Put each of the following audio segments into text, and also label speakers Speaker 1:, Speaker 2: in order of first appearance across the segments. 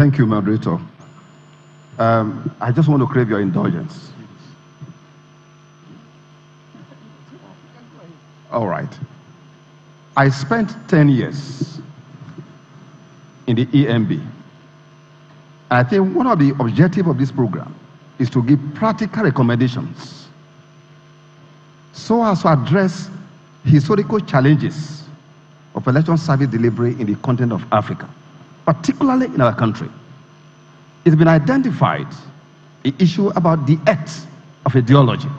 Speaker 1: Thank you, moderator. I just want to crave your indulgence. All right. I spent 10 years in the EMB. I think one of the objectives of this program is to give practical recommendations so as to address historical challenges of election service delivery in the continent of Africa, particularly in our country. It's been identified the issue about the acts of ideology.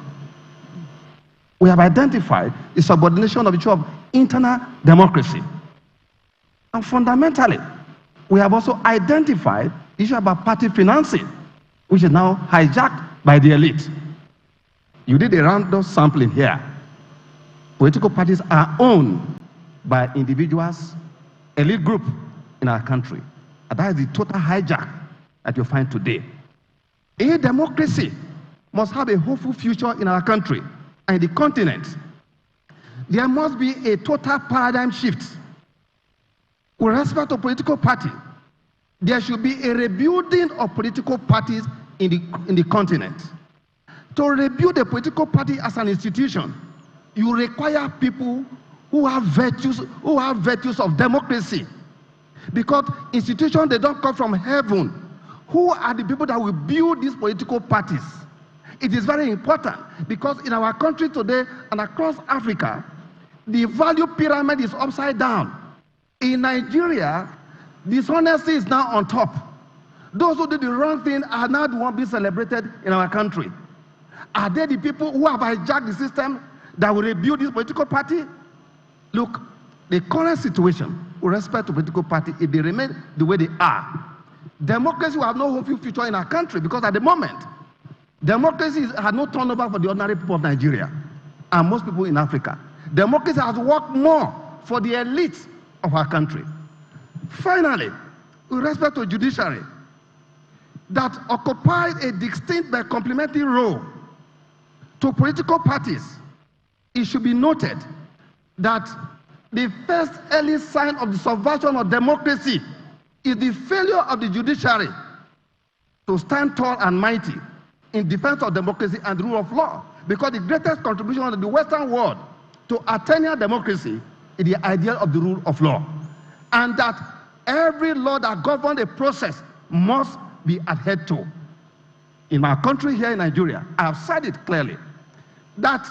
Speaker 1: We have identified the subordination of the issue of internal democracy. And fundamentally, we have also identified the issue about party financing, which is now hijacked by the elite. You did a random sampling here. Political parties are owned by individuals, elite group in our country. And that is the total hijack that you find today. A democracy must have a hopeful future in our country and the continent. There must be a total paradigm shift. With respect to political party, there should be a rebuilding of political parties in the continent. To rebuild a political party as an institution, you require people who have virtues of democracy. Because institutions, they don't come from heaven. Who are the people that will build these political parties? It is very important because in our country today and across Africa, the value pyramid is upside down. In Nigeria, dishonesty is now on top. Those who did the wrong thing are now the ones being celebrated in our country. Are they the people who have hijacked the system that will rebuild this political party? Look, the current situation with respect to political party, if they remain the way they are, democracy will have no hopeful future in our country because at the moment, democracy has no turnover for the ordinary people of Nigeria and most people in Africa. Democracy has worked more for the elite of our country. Finally, with respect to judiciary, that occupied a distinct but complementary role to political parties, it should be noted that the first early sign of the subversion of democracy is the failure of the judiciary to stand tall and mighty in defense of democracy and the rule of law, because the greatest contribution of the Western world to attaining democracy is the ideal of the rule of law, and that every law that governs a process must be adhered to. In our country here in Nigeria, I have said it clearly, that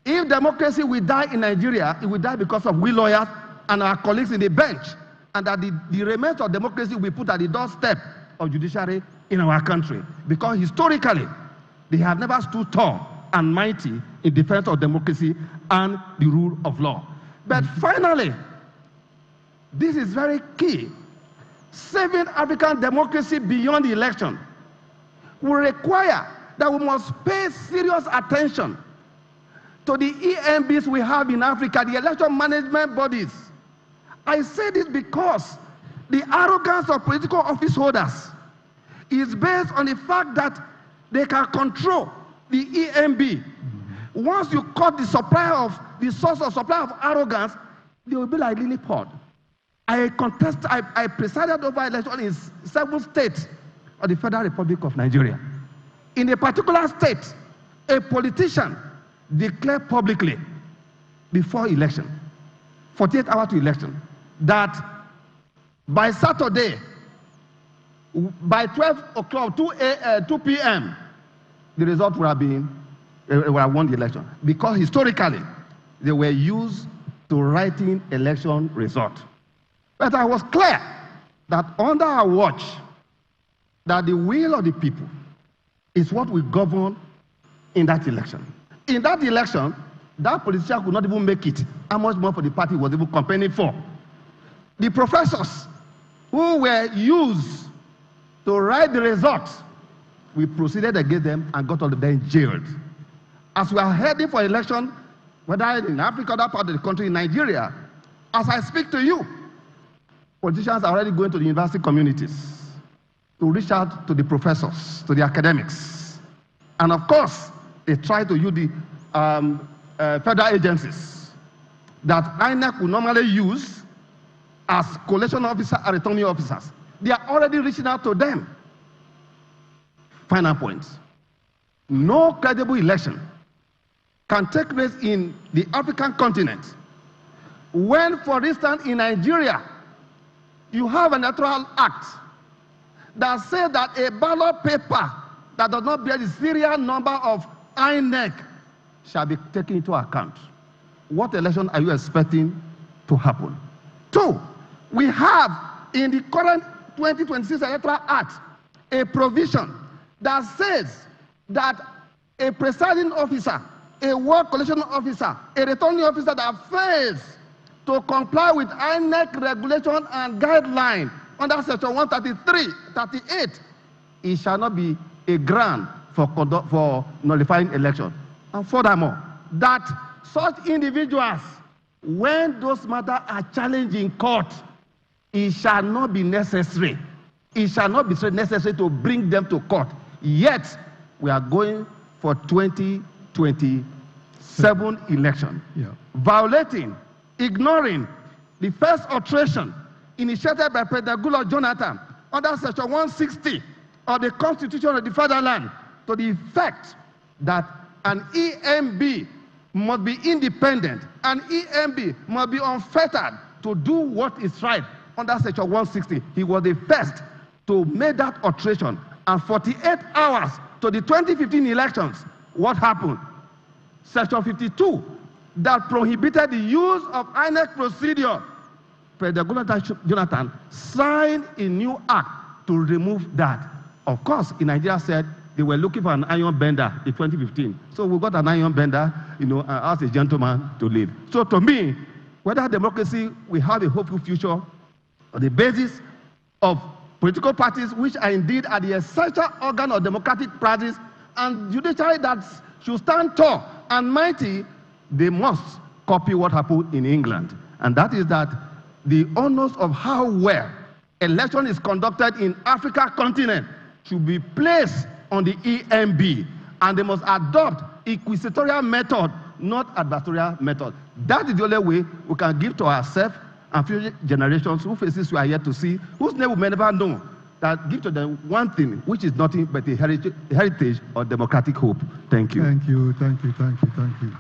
Speaker 1: if democracy will die in Nigeria, it will die because of we lawyers and our colleagues in the bench, and that the remains of democracy will be put at the doorstep of judiciary in our country, because historically they have never stood tall and mighty in defense of democracy and the rule of law. But finally, this is very key. Saving African democracy beyond the election will require that we must pay serious attention to the EMBs we have in Africa, the election management bodies. I say this because the arrogance of political office holders is based on the fact that they can control the EMB. Once you cut the source of supply of arrogance, they will be like lily pond. I presided over election in 7 states of the Federal Republic of Nigeria. In a particular state, a politician declared publicly before election, 48 hours to election, that by Saturday, by 12 o'clock, 2 p.m., the result would have won the election. Because historically, they were used to writing election result. But I was clear that under our watch, that the will of the people is what will govern in that election. In that election, that politician could not even make it. How much more for the party was even campaigning for? The professors who were used to write the results, we proceeded against them and got all of them jailed. As we are heading for election, whether in Africa or that part of the country, in Nigeria, as I speak to you, politicians are already going to the university communities to reach out to the professors, to the academics. And of course, they try to use the federal agencies that INEC will normally use as collation officers and returning officers. They are already reaching out to them. Final point. No credible election can take place in the African continent when, for instance, in Nigeria, you have an Electoral Act that says that a ballot paper that does not bear the serial number of INEC shall be taken into account. What election are you expecting to happen? 2, we have in the current 2026 Electoral Act a provision that says that a presiding officer, a work collection officer, a returning officer that fails to comply with INEC regulation and guideline under section 133, 38, it shall not be a ground for nullifying election. And furthermore, that such individuals, when those matters are challenged in court, it shall not be necessary. It shall not be necessary to bring them to court. Yet, we are going for 2027 election. Violating, ignoring the first alteration initiated by President Goodluck Jonathan under section 160 of the Constitution of the Fatherland to the effect that an EMB must be independent, an EMB must be unfettered to do what is right under section 160. He was the first to make that alteration. And 48 hours to the 2015 elections, what happened? Section 52 that prohibited the use of INEC procedure. President Goodluck Jonathan signed a new act to remove that. Of course, in Nigeria said they were looking for an iron bender in 2015. So we got an iron bender, and asked a gentleman to leave. So to me, whether democracy will have a hopeful future on the basis of political parties, which are indeed at the essential organ of democratic practice, and judiciary that should stand tall and mighty, they must copy what happened in England. And that is that the honors of how well election is conducted in Africa continent should be placed on the EMB, and they must adopt inquisitorial method, not adversarial method. That is the only way we can give to ourselves and future generations who faces we are yet to see, whose name we may never know, that give to them one thing, which is nothing but a heritage of democratic hope. Thank you.
Speaker 2: Thank you, thank you, thank you, thank you.